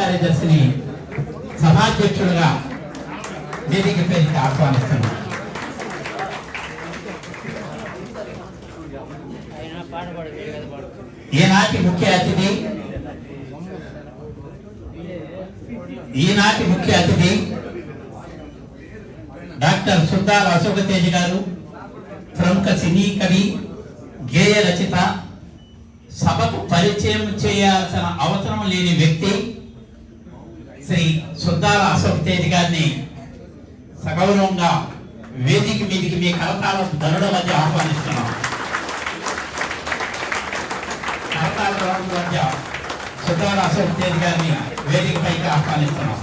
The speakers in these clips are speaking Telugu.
కార్యదర్శిని సభాధ్యక్షులుగా వేదికపైకి ఆహ్వానిస్తున్నాం. ఈనాటి ముఖ్య అతిథి డాక్టర్ సుద్దాల అశోక తేజ్ గారు, ప్రముఖ సినీ కవి, గేయ రచయిత, సభకు పరిచయం చేయాల్సిన అవసరం లేని వ్యక్తి శ్రీ సుద్దాల అశోక తేజ్ గారిని సగౌరవంగా వేదిక మీదికి మీ కరతాళ ధనుల మధ్య ఆహ్వానిస్తున్నాం. కరతాళ ధనుల మధ్య సుద్దాల అశోక తేజ్ గారిని వేదికపైకి ఆహ్వానిస్తున్నాం.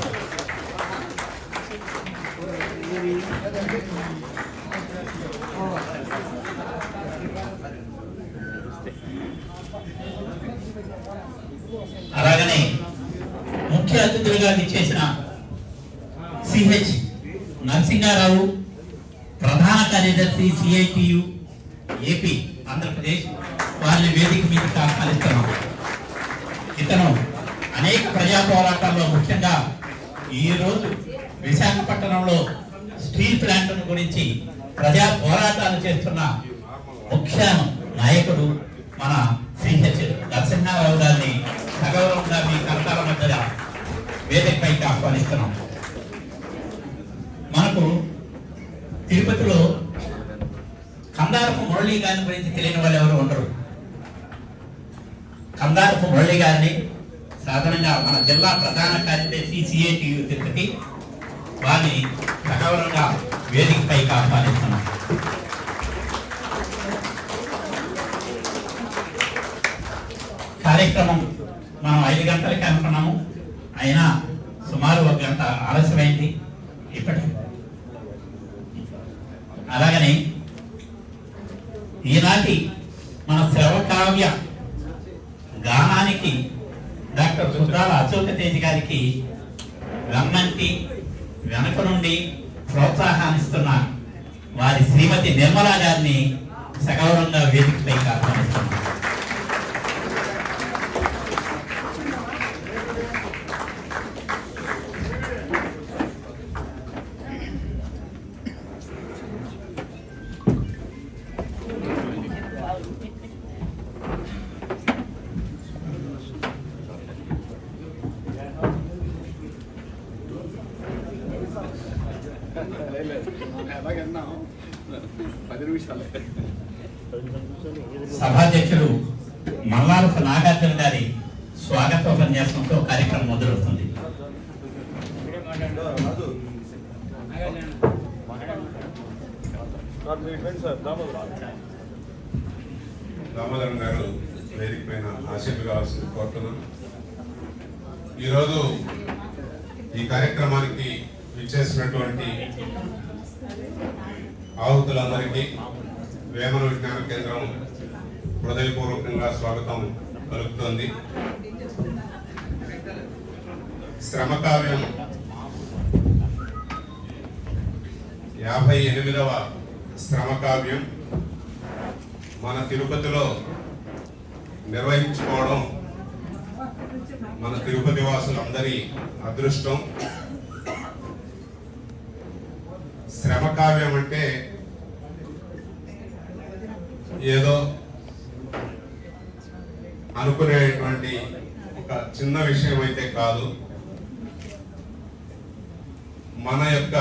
అలాగనే ముఖ్య అతిథులుగా చేసిన సిహెచ్ నరసింహారావు, ప్రధాన కార్యదర్శి సిఐటియు ఏపీ ఆంధ్రప్రదేశ్, వారిని వేదిక మీదకి ఆహ్వానిస్తున్నాం. ఇతను అనేక ప్రజా పోరాటాల్లో, ముఖ్యంగా ఈరోజు విశాఖపట్నంలో స్టీల్ ప్లాంట్ గురించి ప్రజా పోరాటాలు చేస్తున్న ముఖ్య నాయకుడు మన సిహెచ్ నరసింహారావు గారిని సగౌరవంగా మీ కర్తాల మధ్య వేదికపైకి ఆహ్వానిస్తున్నాం. మనకు తిరుపతిలో కందారపు మురళీ గారి గురించి తెలియని వాళ్ళు ఎవరు ఉండరు. కందారపు మురళీ గారిని సాధారణంగా మన జిల్లా ప్రధాన కార్యదర్శి సిఐటియు తిరుపతి, వారిని సగౌరవంగా వేదికపైకి ఆహ్వానిస్తున్నాం. కార్యక్రమం మనం 5 గంటలకి అనుకున్నాము, అయినా సుమారు 1 గంట ఆలస్యమైంది ఇప్పటికి. అలాగనే ఈనాటి మన శ్రవకావ్య గానానికి డాక్టర్ సుద్దాల అశోక తేజ్ గారికి వెన్నంటి వెనక నుండి ప్రోత్సాహాన్నిస్తున్న వారి శ్రీమతి నిర్మలా గారిని సగౌరవంగా వేదికపైకి ఆహ్వానిస్తున్నాం. సభాధ్యక్షుడు మల్లారపు నాగార్జున గారి స్వాగతోపన్యాసంతో కార్యక్రమం మొదలవుతుంది. దామోదరం గారు వేదిక పైన ఆశీర్వాదం కావాల్సింది కోరుతున్నాను. ఈరోజు ఈ కార్యక్రమానికి విచ్చేసినటువంటి ఆహుతులందరికీ వేమన విజ్ఞాన కేంద్రం హృదయపూర్వకంగా స్వాగతం పలుకుతోంది. శ్రమకావ్యం 58వ శ్రమకావ్యం మన తిరుపతిలో నిర్వహించుకోవడం మన తిరుపతి వాసులందరి అదృష్టం. శ్రమకావ్యం అంటే ఏదో అనుకునేటువంటి ఒక చిన్న విషయం అయితే కాదు. మన యొక్క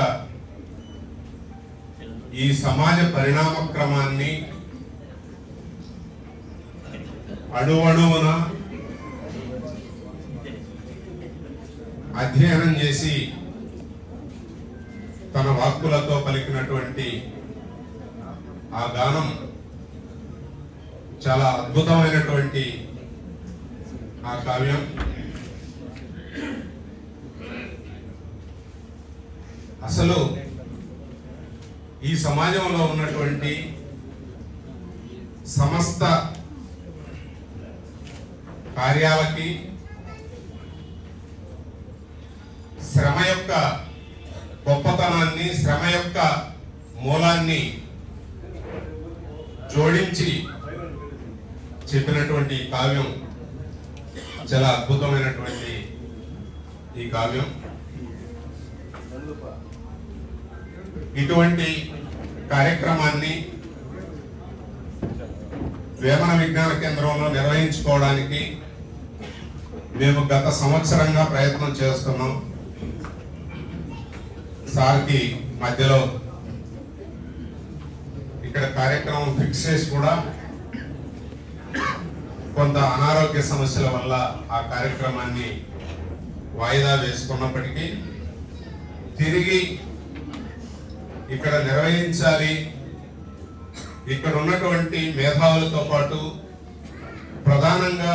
ఈ సమాజ పరిణామ క్రమాన్ని అణువణువున అధ్యయనం చేసి తన వాక్కులతో పలికినటువంటి ఆ గానం చాలా అద్భుతమైనటువంటి ఆ కావ్యం. అసలు ఈ సమాజంలో ఉన్నటువంటి సమస్త కార్యాలకి శ్రమ యొక్క గొప్పతనాన్ని, శ్రమ యొక్క మూలాన్ని జోడించి చెప్పినటువంటి కావ్యం చాలా అద్భుతమైనటువంటి ఈ కావ్యం. ఇటువంటి కార్యక్రమాన్ని వేమన విజ్ఞాన కేంద్రంలో నిర్వహించుకోవడానికి మేము గత సంవత్సరంగా ప్రయత్నం చేస్తున్నాం. సార్కి మధ్యలో ఇక్కడ కార్యక్రమం ఫిక్స్ చేసి కూడా కొంత అనారోగ్య సమస్యల వల్ల ఆ కార్యక్రమాన్ని వాయిదా వేసుకున్నప్పటికీ తిరిగి ఇక్కడ నిర్వహించాలి. ఇక్కడ ఉన్నటువంటి మేధావులతో పాటు ప్రధానంగా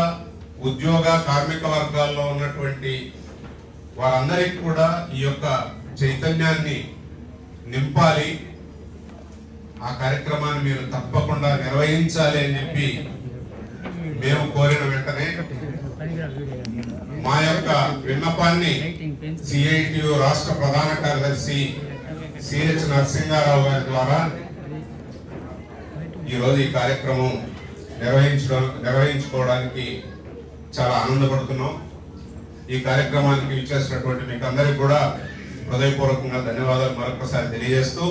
ఉద్యోగ కార్మిక వర్గాల్లో ఉన్నటువంటి వారందరికీ కూడా ఈ యొక్క చైతన్యాన్ని నింపాలి, ఆ కార్యక్రమాన్ని మీరు తప్పకుండా నిర్వహించాలి అని చెప్పి మేము కోరిన వెంటనే మా యొక్క విన్నపాన్ని సిఐటియు రాష్ట్ర ప్రధాన కార్యదర్శి సిహెచ్ నరసింహారావు గారి ద్వారా ఈరోజు ఈ కార్యక్రమం నిర్వహించుకోవడానికి చాలా ఆనందపడుతున్నాం. ఈ కార్యక్రమానికి ఇచ్చేసినటువంటి మీకు అందరికీ కూడా హృదయపూర్వకంగా ధన్యవాదాలు మరొకసారి తెలియజేస్తూ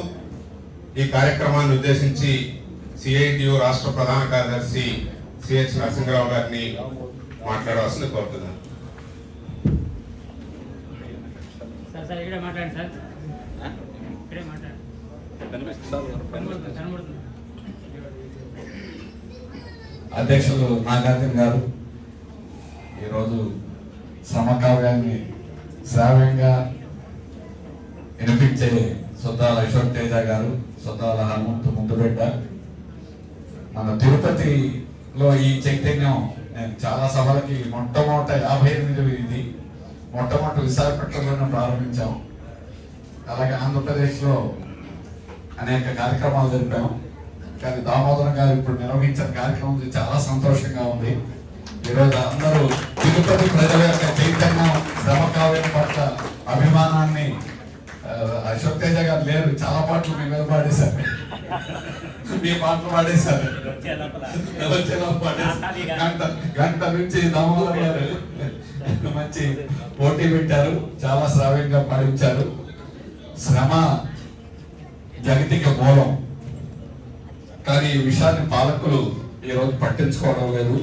ఈ కార్యక్రమాన్ని ఉద్దేశించి సిఐటియు రాష్ట్ర ప్రధాన కార్యదర్శి సిహెచ్ నరసింహారావు గారిని మాట్లాడవలసింది కోరుతున్నాను. అధ్యక్షులు నాగార్జున గారు ఈరోజు సమకావ్యాన్ని శ్రావ్యంగా వినిపించే సుద్దాల అశోక్ తేజ గారు, సుద్దాల హనుమంతు ముందుబెట్ట, మన తిరుపతిలో ఈ చైతన్యం నేను చాలా సభలకి మొట్టమొదట 58 ఇది మొట్టమొదటి విశాఖపట్నంలోనే ప్రారంభించాం. అలాగే ఆంధ్రప్రదేశ్లో అనేక కార్యక్రమాలు జరిపాము. కానీ దామోదరం గారు ఇప్పుడు నిర్వహించిన కార్యక్రమం చాలా సంతోషంగా ఉంది. ఈరోజు అందరూ తిరుపతి ప్రజల యొక్క చైతన్యం, శ్రమకావ్యం పట్ల అభిమానాన్ని, అశోక్ తేజ గారు లేరు, చాలా పాటలు మీ మీద పాడేశారు, మీ పాటలు పాడేశారు, గంట నుంచి దామోదరం గారు మంచి పోటీ పెట్టారు, చాలా శ్రావ్యంగా పాడించారు. శ్రమ జగతిక మూలం, కానీ ఈ విషయాన్ని పాలకులు ఈరోజు పట్టించుకోవడం లేదు.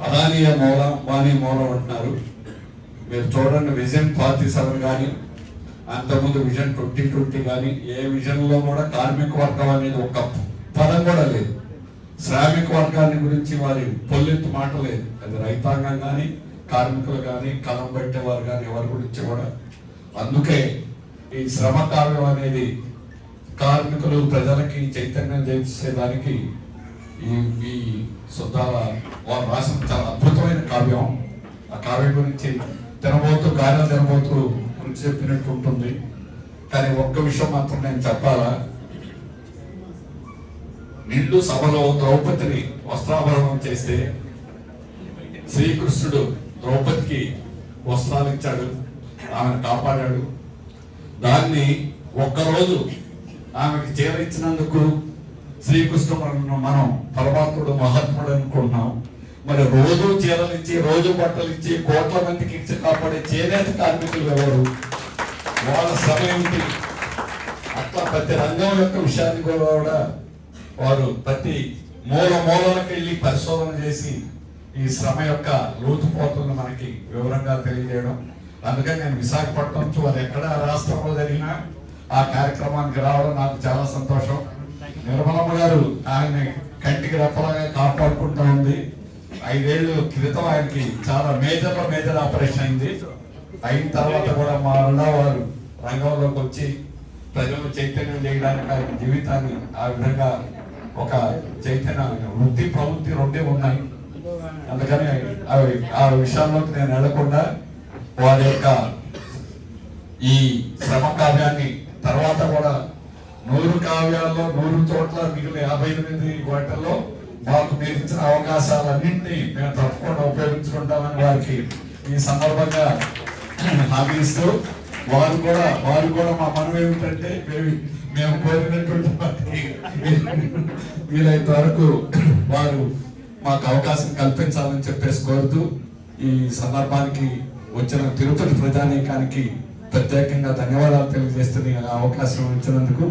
అదానీయ మూలం, వాణి మూలం అంటున్నారు. మీరు చూడండి, విజన్ 47 కానీ అంతకుముందు విజన్ 2020 కానీ ఏ విజన్లో కూడా కార్మిక వర్గం అనేది ఒక పదం కూడా లేదు. శ్రామిక వర్గాన్ని గురించి వారి పొల్లెత్తు మాట లేదు. అది రైతాంగం కానీ కార్మికులు కానీ కలం పెట్టేవారు కానీ ఎవరి గురించి కూడా. అందుకే ఈ శ్రమ కావ్యం అనేది కార్మికులు ప్రజలకి చైతన్యం చేసేదానికి ఈ సుద్దాల వారు రాసిన చాలా అద్భుతమైన కావ్యం. ఆ కావ్యం గురించి తినబోతూ కార్యాలు తినబోతూ గురించి చెప్పినట్టు ఉంటుంది. కానీ ఒక్క విషయం మాత్రం నేను చెప్పాలా, నిండు సభలో ద్రౌపదిని వస్త్రాభరణం చేస్తే శ్రీకృష్ణుడు ద్రౌపదికి వస్త్రాలు ఇచ్చాడు, ఆమెను కాపాడాడు. దాన్ని ఒక్కరోజు ఆమెకి చీర ఇచ్చినందుకు శ్రీకృష్ణుడు మనం పరమాత్ముడు మహాత్ముడు అనుకుంటున్నాం. మరి రోజు చీరలు ఇచ్చి, రోజు బట్టలు ఇచ్చి, కోట్ల మందికి ఇచ్చి కాపాడే చేనేత కార్మికులు ఎవరు, వాళ్ళ శ్రమ ఏమిటి? అట్లా ప్రతి రంగం యొక్క విషయాన్ని కూడా వారు ప్రతి మూలకి వెళ్ళి పరిశోధన చేసి ఈ శ్రమ యొక్క లోతుపోతులను మనకి వివరంగా తెలియజేయడం. అందుకని నేను విశాఖపట్నం నుంచి వారు ఎక్కడ రాష్ట్రంలో జరిగినా ఆ కార్యక్రమానికి రావడం నాకు చాలా సంతోషం. నిర్మలమ్మ గారు ఆయన కంటికి రెప్పలాగా కాపాడుకుంటూ ఉంది. 5 ఏళ్ళు క్రితం ఆయనకి చాలా మేజర్ ఆపరేషన్ అయింది. అయిన తర్వాత కూడా మా అన్న వారు రంగంలోకి వచ్చి ప్రజలను చైతన్యం చేయడానికి ఆయన జీవితాన్ని ఆ విధంగా ఒక చైతన్య వృత్తి ప్రవృత్తి రెండే ఉన్నాయి. అందుకని ఆ విషయాల్లోకి నేను వెళ్లకుండా వారి యొక్క ఈ శ్రమ కావ్యాన్ని తర్వాత కూడా 100 కావ్యాల్లో 100 చోట్ల మిగిలిన 58 వాటిల్లో మాకు మీరు ఇచ్చిన అవకాశాలన్నింటినీ మేము తప్పకుండా ఉపయోగించుకుంటామని వారికి ఈ సందర్భంగా హామీ ఇస్తూ, వారు కూడా మా మనం ఏమిటంటే మేము కోరినటువంటి వీలైనంత వరకు వారు మాకు అవకాశం కల్పించాలని చెప్పేసి కోరుతూ ఈ సందర్భానికి వచ్చిన తిరుపతి ప్రజానీకానికి ప్రత్యేకంగా ధన్యవాదాలు తెలియజేస్తున్న అవకాశం ఇచ్చినందుకు,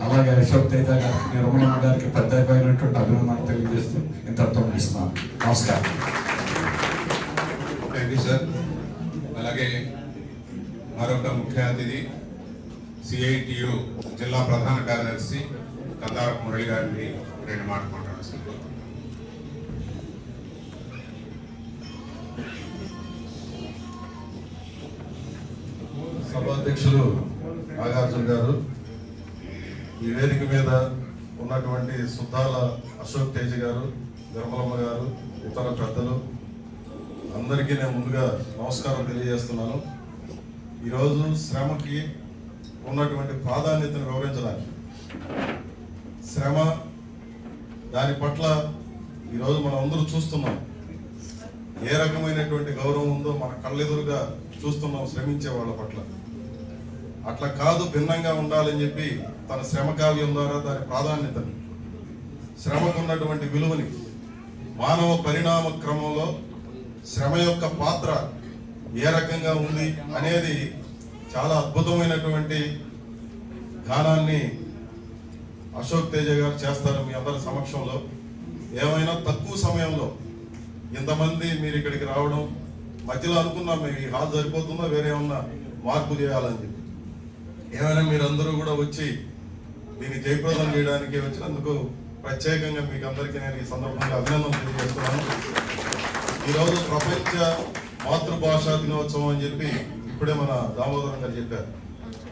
అలాగే అశోక్ తేజ గారికి, నిర్మలమ్మ గారికి ప్రత్యేకమైనటువంటి అభినందనలు తెలియజేస్తూ ఇంతటితో ముగిస్తున్నాను. నమస్కారం. Thank you sir. అలాగే మరొక ముఖ్య అతిథి సిఐటియు జిల్లా ప్రధాన కార్యదర్శి కందారపు మురళి గారిని 2 మాటలు మాట్లాడాల్సింది. సభాధ్యక్షులు నాగార్జున గారు, ఈ వేదిక మీద ఉన్నటువంటి సుద్దాల అశోక్ తేజ గారు, నిర్మలమ్మ గారు, ఇతర పెద్దలు అందరికీ నేను ముందుగా నమస్కారం తెలియజేస్తున్నాను. ఈరోజు శ్రమకి ఉన్నటువంటి ప్రాధాన్యతను వివరించడానికి, శ్రమ దాని పట్ల ఈరోజు మనం అందరూ చూస్తున్నాం ఏ రకమైనటువంటి గౌరవం ఉందో మన కళ్ళెదురుగా చూస్తున్నాం శ్రమించే వాళ్ళ పట్ల. అట్లా కాదు, భిన్నంగా ఉండాలని చెప్పి తన శ్రమ కావ్యం ద్వారా దాని ప్రాధాన్యతని, శ్రమకు ఉన్నటువంటి విలువని, మానవ పరిణామ క్రమంలో శ్రమ యొక్క పాత్ర ఏ రకంగా ఉంది అనేది చాలా అద్భుతమైనటువంటి గానాన్ని అశోక్ తేజ గారు చేస్తారు మీ అందరి సమక్షంలో. ఏమైనా తక్కువ సమయంలో ఇంతమంది మీరు ఇక్కడికి రావడం, మధ్యలో అనుకున్నాం మేము ఈ హాల్ సరిపోతుందా వేరే ఏమన్నా మార్పు చేయాలని చెప్పి, ఏమైనా మీరందరూ కూడా వచ్చి దీన్ని జయప్రదం చేయడానికి వచ్చినందుకు ప్రత్యేకంగా మీకు అందరికీ నేను ఈ సందర్భంగా అభినందనలు తెలియజేస్తున్నాను. ఈరోజు ప్రపంచ మాతృభాషా దినోత్సవం అని చెప్పి ఇప్పుడే మన దామోదరం గారు చెప్పారు.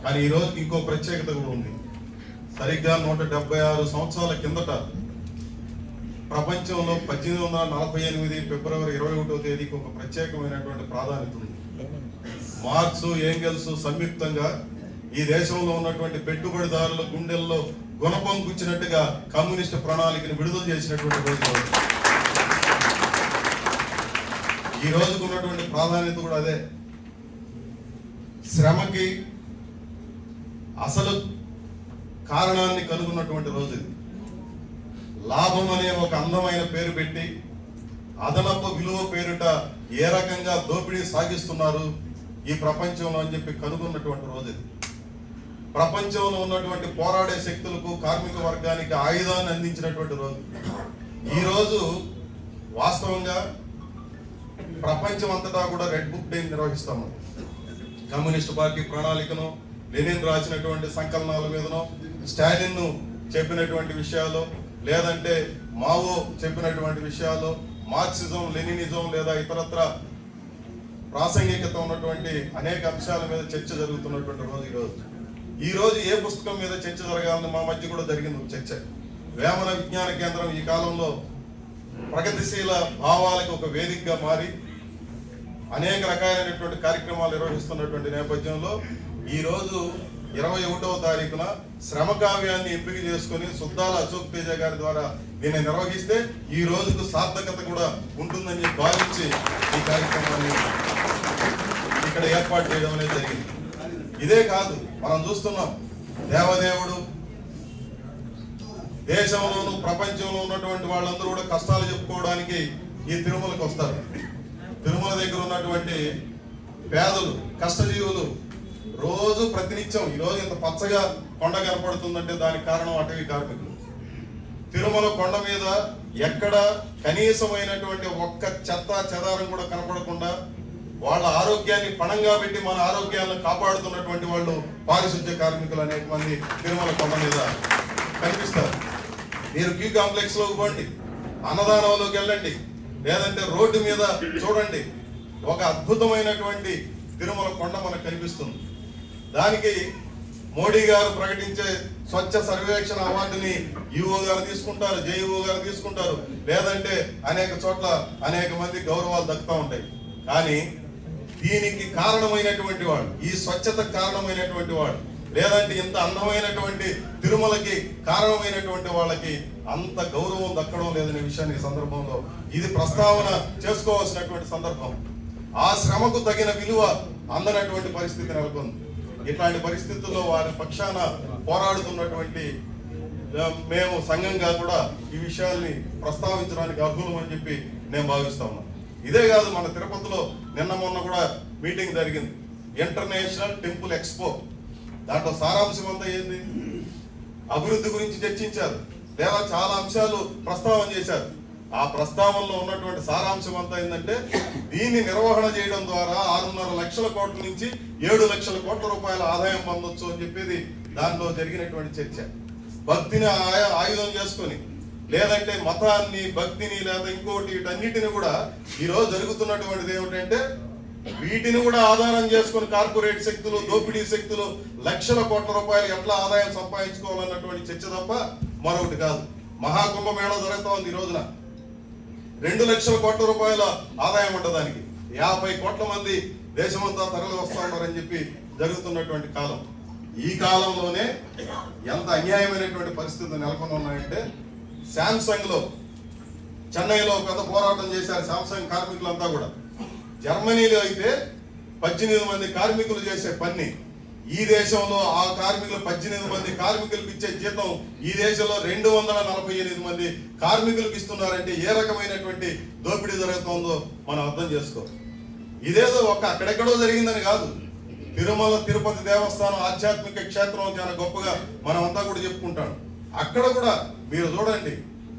కానీ ఈరోజు ఇంకో ప్రత్యేకత కూడా ఉంది. సరిగ్గా 176 సంవత్సరాల కిందట ప్రపంచంలో 1848 ఫిబ్రవరి 21వ తేదీకి ఒక ప్రత్యేకమైనటువంటి ప్రాధాన్యత ఉంది. మార్క్స్, ఏంగెల్స్ సంయుక్తంగా ఈ దేశంలో ఉన్నటువంటి పెట్టుబడిదారుల గుండెల్లో గుణపం గుచ్చినట్టుగా కమ్యూనిస్ట్ ప్రణాళికను విడుదల చేసినటువంటి రోజు. ఈ రోజుకు ఉన్నటువంటి ప్రాధాన్యత కూడా అదే. శ్రమకి అసలు కారణాన్ని కనుగొన్నటువంటి రోజు ఇది. లాభం అనే ఒక అందమైన పేరు పెట్టి అదనపు విలువ పేరిట ఏ రకంగా దోపిడీ సాగిస్తున్నారు ఈ ప్రపంచంలో అని చెప్పి కనుగొన్నటువంటి రోజు ఇది. ప్రపంచంలో ఉన్నటువంటి పోరాడే శక్తులకు, కార్మిక వర్గానికి ఆయుధాన్ని అందించినటువంటి రోజు. ఈ రోజు వాస్తవంగా ప్రపంచం అంతటా కూడా రెడ్ బుక్ డే నిర్వహిస్తాము. కమ్యూనిస్ట్ పార్టీ ప్రణాళికను, లెనిన్ రాసినటువంటి సంకలనాల మీదనో, స్టాలిన్ చెప్పినటువంటి విషయాలు, లేదంటే మావో చెప్పినటువంటి విషయాలు, మార్క్సిజం, లెనినిజం లేదా ఇతరత్ర ప్రాసంగికత ఉన్నటువంటి అనేక అంశాల మీద చర్చ జరుగుతున్నటువంటి రోజు ఈ రోజు ఏ పుస్తకం మీద చర్చ జరగాలని మా మధ్య కూడా జరిగింది చర్చ. వేమన విజ్ఞాన కేంద్రం ఈ కాలంలో ప్రగతిశీల భావాలకు ఒక వేదికగా మారి అనేక రకాలైనటువంటి కార్యక్రమాలు నిర్వహిస్తున్నటువంటి నేపథ్యంలో ఈ రోజు 21వ తారీఖున శ్రమ కావ్యాన్ని ఎంపిక చేసుకుని సుద్దాల అశోక్ తేజ గారి ద్వారా దీన్ని నిర్వహిస్తే ఈ రోజుకు సార్థకత కూడా ఉంటుందని భావించి ఈ కార్యక్రమాన్ని ఇక్కడ ఏర్పాటు చేయడం అనేది జరిగింది. ఇదే కాదు, మనం చూస్తున్నాం దేవదేవుడు దేశంలోను ప్రపంచంలో ఉన్నటువంటి వాళ్ళందరూ కూడా కష్టాలు చెప్పుకోవడానికి ఈ తిరుమలకు వస్తారు. తిరుమల దగ్గర ఉన్నటువంటి పేదలు, కష్టజీవులు రోజు ప్రతినిత్యం ఈరోజు ఇంత పచ్చగా కొండ కనపడుతుందంటే దానికి కారణం అటవీ కార్మికులు. తిరుమల కొండ మీద ఎక్కడ కనీసమైనటువంటి ఒక్క చెత్త చెదారం కూడా కనపడకుండా వాళ్ళ ఆరోగ్యాన్ని పణంగా పెట్టి మన ఆరోగ్యాలను కాపాడుతున్నటువంటి వాళ్ళు పారిశుద్ధ్య కార్మికులు అనేక మంది తిరుమల కొండ మీద కనిపిస్తారు. మీరు క్యూ కాంప్లెక్స్ లోకి పోండి, అన్నదానంలోకి వెళ్ళండి, లేదంటే రోడ్డు మీద చూడండి, ఒక అద్భుతమైనటువంటి తిరుమల కొండ మనకు కనిపిస్తుంది. దానికి మోడీ గారు ప్రకటించే స్వచ్ఛ సర్వేక్షణ అవార్డుని ఈఓ గారు తీసుకుంటారు, జేఈఓ గారు తీసుకుంటారు, లేదంటే అనేక చోట్ల అనేక మంది గౌరవాలు దక్కుతూ ఉంటాయి. కానీ దీనికి కారణమైనటువంటి వాడు, ఈ స్వచ్ఛత కారణమైనటువంటి వాడు, లేదంటే ఇంత అందమైనటువంటి తిరుమలకి కారణమైనటువంటి వాళ్ళకి అంత గౌరవం దక్కడం లేదనే విషయాన్ని ఈ సందర్భంలో ఇది ప్రస్తావన చేసుకోవాల్సినటువంటి సందర్భం. ఆ శ్రమకు తగిన విలువ అందనటువంటి పరిస్థితి నెలకొంది. ఇట్లాంటి పరిస్థితుల్లో వారి పక్షాన పోరాడుతున్నటువంటి మేము సంఘంగా కూడా ఈ విషయాల్ని ప్రస్తావించడానికి అర్హులం అని చెప్పి నేను భావిస్తా ఉన్నాను. ఇదే కాదు, మన తిరుపతిలో నిన్న మొన్న కూడా మీటింగ్ జరిగింది, ఇంటర్నేషనల్ టెంపుల్ ఎక్స్పో. దాంట్లో సారాంశం అంతా ఏంది? అభివృద్ధి గురించి చర్చించారు, లేదా చాలా అంశాలు ప్రస్తావన చేశారు. ఆ ప్రస్తావనలో ఉన్నటువంటి సారాంశం అంతా ఏంటంటే, దీన్ని నిర్వహణ చేయడం ద్వారా 6.5 లక్షల కోట్ల నుంచి 7 లక్షల కోట్ల రూపాయల ఆదాయం పొందొచ్చు అని చెప్పేది దానిలో జరిగినటువంటి చర్చ. భక్తిని ఆయుధం చేసుకొని, లేదంటే మతాన్ని, భక్తిని, లేదా ఇంకోటి, వీటన్నిటిని కూడా ఈరోజు జరుగుతున్నటువంటిది ఏమిటంటే, వీటిని కూడా ఆధారం చేసుకుని కార్పొరేట్ శక్తులు, దోపిడీ శక్తులు లక్షల కోట్ల రూపాయలు ఎట్లా ఆదాయం సంపాదించుకోవాలన్నటువంటి చర్చ తప్ప మరొకటి కాదు. మహాకుంభమేళ జరుగుతూ ఉంది ఈ రోజున. 2 లక్షల కోట్ల రూపాయల ఆదాయం ఉండదానికి 50 కోట్ల మంది దేశమంతా తరలి వస్తూ ఉన్నారని చెప్పి జరుగుతున్నటువంటి కాలం. ఈ కాలంలోనే ఎంత అన్యాయమైనటువంటి పరిస్థితులు నెలకొని ఉన్నాయంటే, శాంసంగ్ లో చెన్నైలో పెద్ద పోరాటం చేశారు శాంసంగ్ కార్మికులంతా కూడా. జర్మనీలో అయితే 18 మంది కార్మికులు చేసే పని ఈ దేశంలో ఆ కార్మికులు 18 మంది కార్మికులకు ఇచ్చే జీతం ఈ దేశంలో 248 మంది కార్మికులకు ఇస్తున్నారంటే ఏ రకమైనటువంటి దోపిడీ జరుగుతుందో మనం అర్థం చేసుకో. ఇదేదో అక్కడెక్కడో జరిగిందని కాదు. తిరుమల తిరుపతి దేవస్థానం ఆధ్యాత్మిక క్షేత్రం చాలా గొప్పగా మనం అంతా కూడా చెప్పుకుంటాం. అక్కడ కూడా మీరు చూడండి,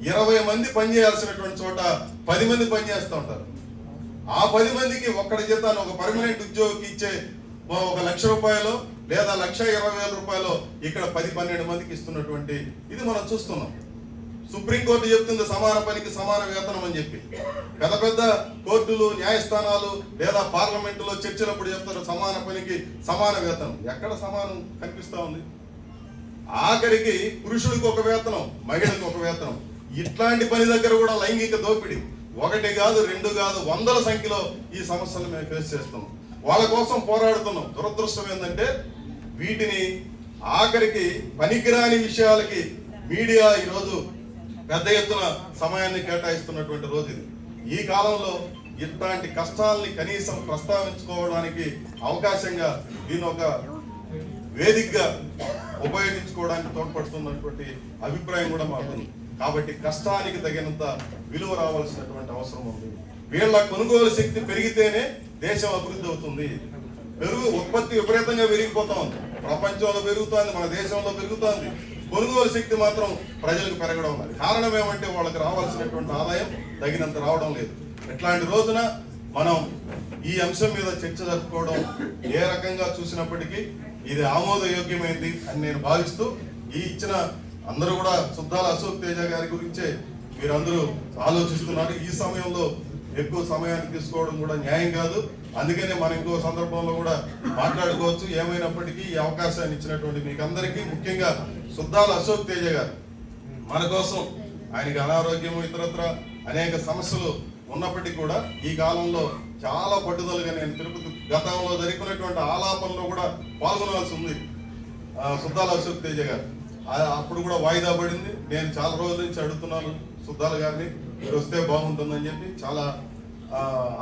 20 మంది పనిచేయాల్సినటువంటి చోట 10 మంది పనిచేస్తూ ఉంటారు. ఆ 10 మందికి ఒక్కడి జీతాన్ని ఒక పర్మనెంట్ ఉద్యోగికి ఇచ్చే 1 లక్ష రూపాయలు లేదా 1,20,000 రూపాయలు ఇక్కడ 10-12 మందికి ఇస్తున్నటువంటి ఇది మనం చూస్తున్నాం. సుప్రీంకోర్టు చెప్తుంది సమాన పనికి సమాన వేతనం అని చెప్పి. పెద్ద పెద్ద కోర్టులు, న్యాయస్థానాలు లేదా పార్లమెంటులో చర్చలప్పుడు చెప్తారు సమాన పనికి సమాన వేతనం. ఎక్కడ సమానం కనిపిస్తా ఉంది? ఆఖరికి పురుషుడికి ఒక వేతనం, మహిళలకు ఒక వేతనం. ఇట్లాంటి పని దగ్గర కూడా లైంగిక దోపిడీ 1 కాదు 2 కాదు 100ల సంఖ్యలో ఈ సమస్యలు మేము ఫేస్ చేస్తున్నాం. వాళ్ళ కోసం పోరాడుతున్నాం. దురదృష్టం ఏంటంటే, వీటిని ఆఖరికి పనికిరాని విషయాలకి మీడియా ఈరోజు పెద్ద ఎత్తున సమయాన్ని కేటాయిస్తున్నటువంటి రోజు ఇది. ఈ కాలంలో ఇట్లాంటి కష్టాలని కనీసం ప్రస్తావించుకోవడానికి అవకాశంగా దీన్ని ఒక వేదికగా ఉపయోగించుకోవడానికి తోడ్పడుతున్నటువంటి అభిప్రాయం కూడా మాకుంది. కాబట్టి కష్టానికి తగినంత విలువ రావాల్సినటువంటి అవసరం ఉంది. వీళ్ళ కొనుగోలు శక్తి పెరిగితేనే దేశం అభివృద్ధి అవుతుంది. ఉత్పత్తి విపరీతంగా పెరిగిపోతా ఉంది. ప్రపంచంలో పెరుగుతుంది, మన దేశంలో పెరుగుతుంది. కొనుగోలు శక్తి మాత్రం ప్రజలకు పెరగడం లేదు. కారణం ఏమంటే వాళ్ళకి రావాల్సినటువంటి ఆదాయం తగినంత రావడం లేదు. ఇట్లాంటి రోజున మనం ఈ అంశం మీద చర్చ జరుపుకోవడం ఏ రకంగా చూసినప్పటికీ ఇది ఆమోదయోగ్యమైంది అని నేను భావిస్తూ, ఈ ఇచ్చిన అందరూ కూడా సుద్దాల అశోక్ తేజ గారి గురించే మీరందరూ ఆలోచిస్తున్నారు. ఈ సమయంలో ఎక్కువ సమయాన్ని తీసుకోవడం కూడా న్యాయం కాదు. అందుకనే మనం ఇంకో సందర్భంలో కూడా మాట్లాడుకోవచ్చు. ఏమైనప్పటికీ ఈ అవకాశాన్ని ఇచ్చినటువంటి మీకు అందరికీ, ముఖ్యంగా సుద్దాల అశోక్ తేజ గారు మన కోసం, ఆయనకి అనారోగ్యము ఇతరత్ర అనేక సమస్యలు ఉన్నప్పటికీ కూడా ఈ కాలంలో చాలా పట్టుదలగా, నేను తిరుపతి గతంలో జరిగినటువంటి ఆలాపనలో కూడా పాల్గొనాల్సి ఉంది సుద్దాల అశోక్ తేజ గారు. అప్పుడు కూడా వాయిదా పడింది. నేను చాలా రోజుల నుంచి అడుగుతున్నాను సుద్దాల గారిని, మీరు వస్తే బాగుంటుందని చెప్పి. చాలా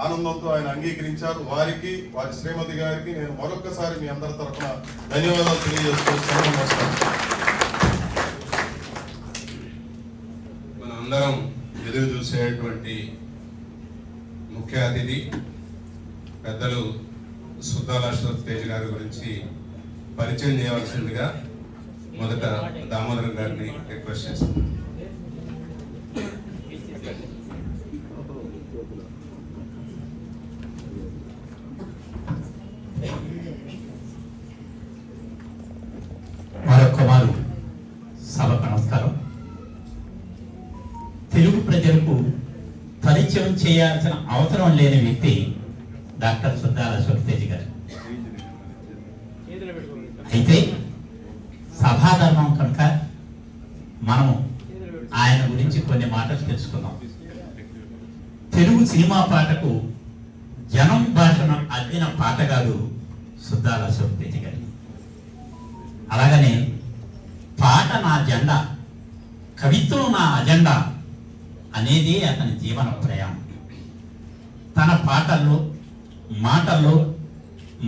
ఆనందంతో ఆయన అంగీకరించారు. వారికి, వారి శ్రీమతి గారికి నేను మరొకసారి మీ అందరి తరఫున ధన్యవాదాలు తెలియజేస్తున్నాను. మన అందరం ఎదురు చూసేటువంటి ముఖ్య అతిథి పెద్దలు సుద్దాల అశోక్ తేజ్ గారి గురించి పరిచయం చేయవలసిందిగా మొదట దామోదరం గారిని రిక్వెస్ట్ చేస్తున్నాను. మరొకమారు సభకు నమస్కారం. తెలుగు ప్రజలకు పరిచయం చేయాల్సిన అవసరం లేని వ్యక్తి డాక్టర్ సుద్దాల అశోక్ తేజ్ గారు. అయితే సభాధర్మం కనుక మనము ఆయన గురించి కొన్ని మాటలు తెలుసుకుందాం. తెలుగు సినిమా పాటకు జనం భాషను అద్దిన పాటగాడు సుద్దాల అశోక్ తేజ్ గారు. అలాగనే పాట నా జెండా, కవిత్వం నా అజెండా అనేది అతని జీవన ప్రయాణం. తన పాటల్లో, మాటల్లో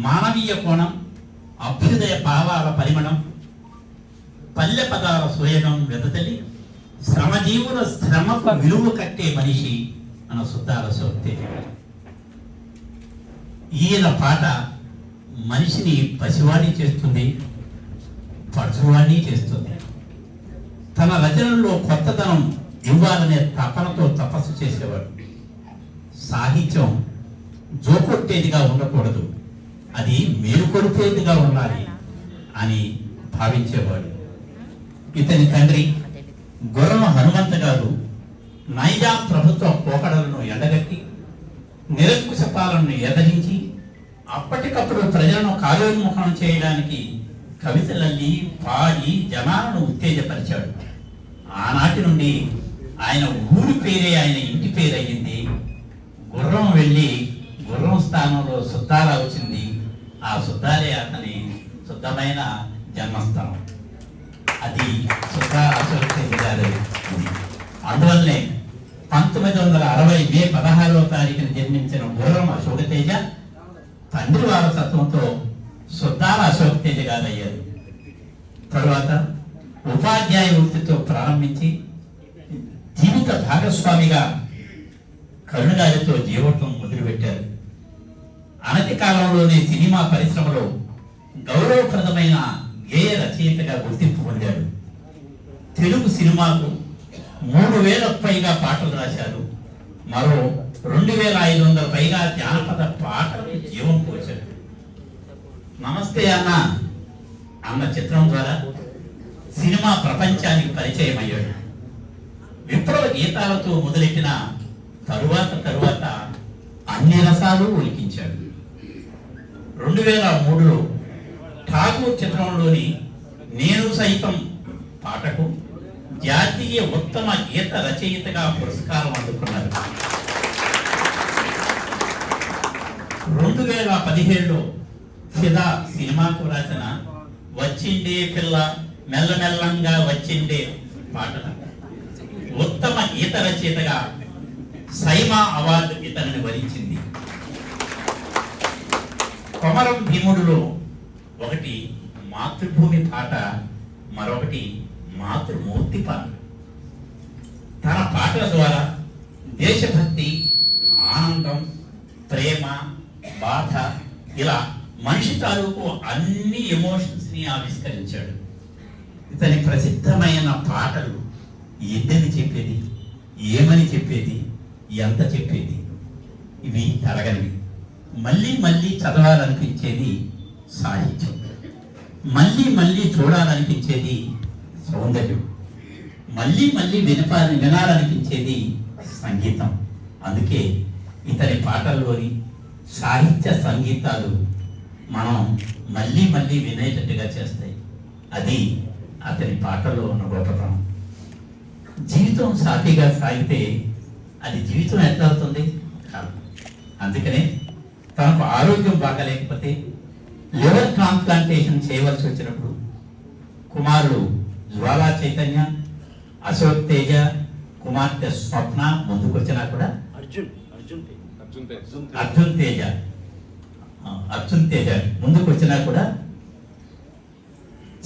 మానవీయ కోణం, అభ్యుదయ భావాల పరిమళం, పల్లె పదాల సుయోగం వెదతలి శ్రమజీవుల శ్రమకు విలువ కట్టే మనిషి మన సుద్దాల అశోక్ తేజ్ గారు. ఈయన పాట మనిషిని పసివాణి చేస్తుంది, పడుచువాణి చేస్తుంది. తన రచనల్లో కొత్తదనం ఇవ్వాలనే తపనతో తపస్సు చేసేవాడు. సాహిత్యం జోకొట్టేదిగా ఉండకూడదు, అది మేలుకొల్పేదిగా ఉండాలి అని భావించేవాడు. ఇతని తండ్రి గుర్రం హనుమంత గారు నైజాం ప్రభుత్వ పోకడలను ఎండగట్టి నిరంకుశ పాలనను ఎదరించి అప్పటికప్పుడు ప్రజలను కార్యోన్ముఖం చేయడానికి కవితలల్లి పాడి జనాలను ఉత్తేజపరిచాడు. ఆనాటి నుండి ఆయన ఊరి పేరే ఆయన ఇంటి పేరు అయ్యింది. గుర్రం వెళ్ళి గుర్రం స్థానంలో సుద్దాల వచ్చింది. ఆ సుద్దాలే అతని శుద్ధమైన జన్మస్థానం. అది సుద్దా అశోక్ తేజ గారు. అందువల్లనే 1960 మే 16వ తారీఖున జన్మించిన గుర్రం అశోక్ తేజ తండ్రి వారసత్వంతో సుద్దాల అశోక్ తేజ గారు అయ్యారు. తరువాత ఉపాధ్యాయ వృత్తితో ప్రారంభించి జీవిత భాగస్వామిగా కరుణగారితో జీవితం మొదలుపెట్టారు. అనతి కాలంలోనే సినిమా పరిశ్రమలో గౌరవప్రదమైన గేయ రచయితగా గుర్తింపు పొందాడు. తెలుగు సినిమాకు 3000 పైగా పాటలు రాశారు. మరో 2500 పైగా జానపద పాటలకు జీవం పోశాడు. నమస్తే అన్న చిత్రం ద్వారా సినిమా ప్రపంచానికి పరిచయం అయ్యాడు. విప్లవ గీతాలతో మొదలెట్టిన తరువాత అన్ని రసాలు ఒలికించాడు. 2003లో ఠాగూర్ చిత్రంలోని నేను సైతం పాటకు జాతీయ ఉత్తమ గీత రచయితగా పురస్కారం అందుకున్నారు. 2017లో ఫిదా సినిమాకు రాసిన వచ్చిండే పిల్ల మెల్లమెల్లంగా వచ్చిండే పాట ఉత్తమ గీత రచయితగా సైమా అవార్డు ఇతనిని వరించింది. కొమరం భీముడులో ఒకటి మాతృభూమి పాట, మరొకటి మాతృమూర్తి పాట. తన పాటల ద్వారా దేశభక్తి, ఆనందం, ప్రేమ, బాధ ఇలా మనిషి తాలూకు అన్ని ఎమోషన్స్ ని ఆవిష్కరించాడు. ఇతని ప్రసిద్ధమైన పాటలు ఎన్నని చెప్పేది, ఏమని చెప్పేది, ఎంత చెప్పేది, ఇవి తరగనివి. మళ్ళీ మళ్ళీ చదవాలనిపించేది సాహిత్యం, మళ్ళీ చూడాలనిపించేది సౌందర్యం, మళ్ళీ వినాలనిపించేది సంగీతం. అందుకే ఇతని పాటల్లోని సాహిత్య సంగీతాలు మనం మళ్ళీ వినేటట్టుగా చేస్తాయి. అది అతని పాటల్లో ఉన్న గొప్పతనం. జీవితం సాఫీగా సాగితే అది జీవితం ఎట్లా అవుతుంది? అందుకనే తనకు ఆరోగ్యం బాగాలేకపోతే లివర్ ట్రాన్స్ప్లాంటేషన్ చేయవలసి వచ్చినప్పుడు కుమారుడు జ్వాలా చైతన్య, అశోక్ తేజ, కుమార్తె స్వప్న ముందుకొచ్చినా కూడా అర్జున్ తేజ ముందుకొచ్చినా కూడా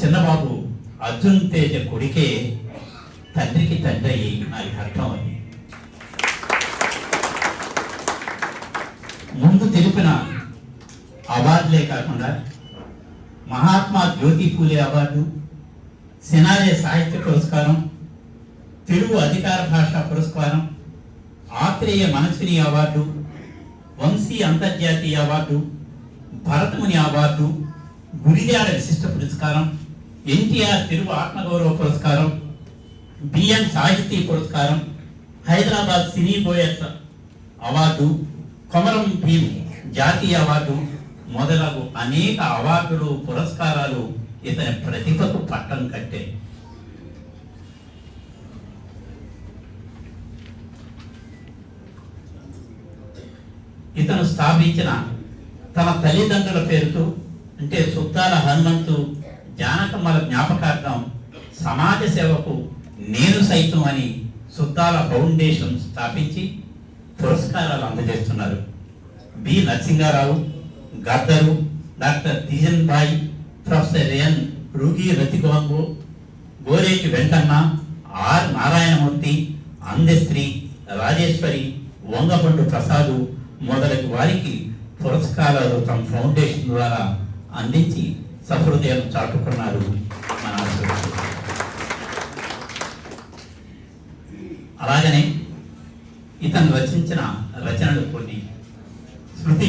చిన్నబాబు అర్జున్ తేజ కొడుకే తండ్రికి తండ్రి అయ్యి నాకు అర్థం అయింది. ముందు తెలిపిన అవార్డులే కాకుండా మహాత్మా జ్యోతి ఫూలే అవార్డు, సినారే సాహిత్య పురస్కారం, తెలుగు అధికార భాషా పురస్కారం, ఆత్రేయ మనస్విని అవార్డు, వంశీ అంతర్జాతీయ అవార్డు, భరతముని అవార్డు, గురిజాడ విశిష్ట పురస్కారం, ఎన్టీఆర్ తెలుగు ఆత్మగౌరవ పురస్కారం, బిఎన్ సాహితీ పురస్కారం, హైదరాబాద్ సినీ పోయట్ అవార్డు, కొమరం భీమ్ జాతీయ అవార్డు మొదలగు అనేక అవార్డులు, పురస్కారాలు ఇతని ప్రతిభకు పట్టం కట్టే. ఇతను స్థాపించిన తన తల్లిదండ్రుల పేరుతో అంటే సుద్దాల హనుమంతు జానకమ్మల జ్ఞాపకార్థం సమాజ సేవకు నేను సైతం అని సుద్దాల ఫౌండేషన్ స్థాపించి పురస్కారాలు అందజేస్తున్నారు. B Narasingarao, Gaddar, doctor Teejan Bai, professor N Rugi Ratigongu, Goreti Venkanna, R Narayanamurthy, Andesri, Rajeshwari, Vangapandu Prasad మొదలగు వారికి పురస్కారాలు తమ ఫౌండేషన్ ద్వారా అందించి సహృదయం చాటుకున్నారు మన అశోక్. అలాగనే ఇతను రచించిన రచనలు కొన్ని శృతి